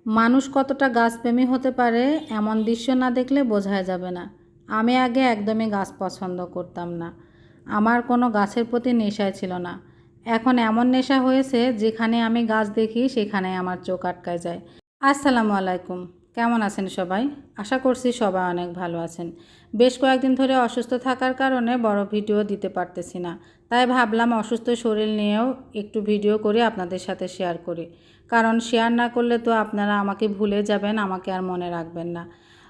মানুষ কতটা গাছপ্রেমী হতে পারে এমন দৃশ্য না দেখলে বোঝাই যাবে না। আমি আগে একদমই গাছ পছন্দ করতাম না। আমার কোনো গাছের প্রতি নেশাই ছিল না। এখন এমন নেশা হয়েছে যেখানে আমি গাছ দেখি সেখানে আমার চোখ আটকায় যায়। আসসালামু আলাইকুম, কেমন আছেন সবাই? আশা করছি সবাই অনেক ভালো আছেন। বেশ কয়েকদিন ধরে অসুস্থ থাকার কারণে বড় ভিডিও দিতে পারতেছি না, তাই ভাবলাম অসুস্থ শরীর নিয়েও একটু ভিডিও করে আপনাদের সাথে শেয়ার করি। কারণ শেয়ার না করলে তো আপনারা আমাকে ভুলে যাবেন, আমাকে আর মনে রাখবেন না।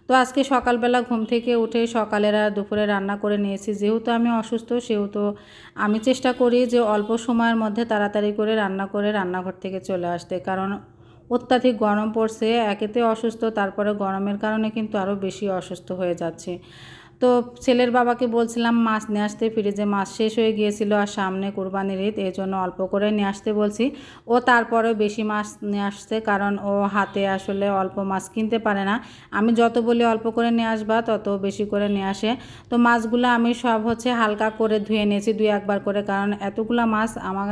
তো আজকে সকালবেলা ঘুম থেকে উঠে সকালের আর দুপুরে রান্না করে নিয়েছি। যেহেতু আমি অসুস্থ সেহেতু আমি চেষ্টা করি যে অল্প সময়ের মধ্যে তাড়াতাড়ি করে রান্না করে রান্নাঘর থেকে চলে আসতে, কারণ অত্যাধিক গরম পড়ছে, একেতে অসুস্থ, তারপরে গরমের কারণে কিন্তু আরও বেশি অসুস্থ হয়ে যাচ্ছে। তো ছেলের বাবাকে বলছিলাম মাছ নিয়ে আসতে, ফ্রিজে মাছ শেষ হয়ে গিয়েছিল আর সামনে কুরবানির ঈদ, এই জন্য অল্প করে নিয়ে আসতে বলছি। ও তারপরেও বেশি মাছ নিয়ে আসছে, কারণ ও হাতে আসলে অল্প মাছ কিনতে পারে না। আমি যত বলি অল্প করে নিয়ে আসবা তত বেশি করে নিয়ে আসে। তো মাছগুলো আমি সব হালকা করে ধুয়ে নিয়েছি দুই একবার করে, কারণ এতগুলো মাছ আমার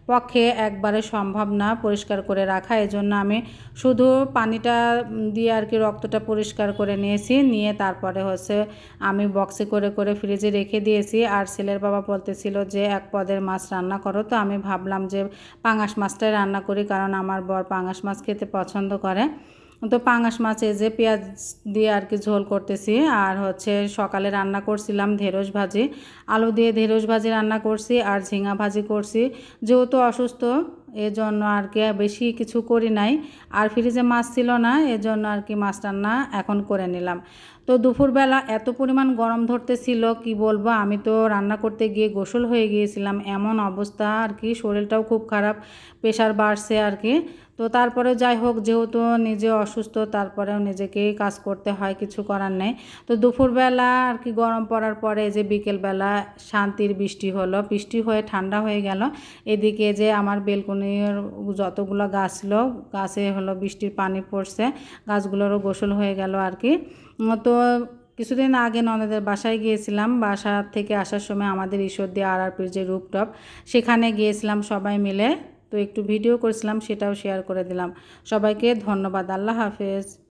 পক্ষে একবারে সম্ভব না পরিষ্কার করে রাখা। এজন্য আমি শুধু পানিটা দিয়ে রক্তটা পরিষ্কার করে নিয়েছি, নিয়ে তারপরে আমি বক্সে করে করে ফ্রিজে রেখে দিয়েছি। আর ছেলের বাবা বলতেছিল যে এক পদের মাছ রান্না করো, তো আমি ভাবলাম যে পাঙাশ মাছটাই রান্না করি, কারণ আমার বর পাঙাশ মাছ খেতে পছন্দ করে। তো পাঙাশ মাছ এই যে পেঁয়াজ দিয়ে ঝোল করতেছি। আর সকালে রান্না করছিলাম ঢেঁড়স ভাজি, আলু দিয়ে ঢেঁড়স ভাজি রান্না করছি আর ঝিঙা ভাজি করছি। যেহেতু অসুস্থ এজন্য বেশি কিছু করি নাই, আর ফ্রিজে মাছ ছিল না, এজন্য মাছ রান্না এখন করে নিলাম। তো দুপুরবেলা এত পরিমাণ গরম ধরতেছিল কি বলবো, আমি তো রান্না করতে গিয়ে গোসল হয়ে গিয়েছিলাম, এমন অবস্থা শরীরটাও খুব খারাপ, প্রেশার বাড়ছে তো তারপরে যাই হোক, যেহেতু নিজে অসুস্থ তারপরেও নিজেকেই কাজ করতে হয়, কিছু করার নেই। তো দুপুরবেলা গরম পড়ার পরে যে বিকেলবেলা শান্তির বৃষ্টি হলো, বৃষ্টি হয়ে ঠান্ডা হয়ে গেল। এদিকে যে আমার বেলকনির যতগুলো গাছ ছিল, গাছে বৃষ্টির পানি পড়ছে, গাছগুলোরও গোসল হয়ে গেল তো কিছুদিন আগে ননদের বাসায় গিয়েছিলাম, বাসা থেকে আসার সময় আমাদের ঈশ্বরদী আরআরপির যে রুপটপ, সেখানে গিয়েছিলাম সবাই মিলে। তো একটু ভিডিও করেছিলাম, সেটাও শেয়ার করে দিলাম। সবাইকে ধন্যবাদ। আল্লাহ হাফেজ।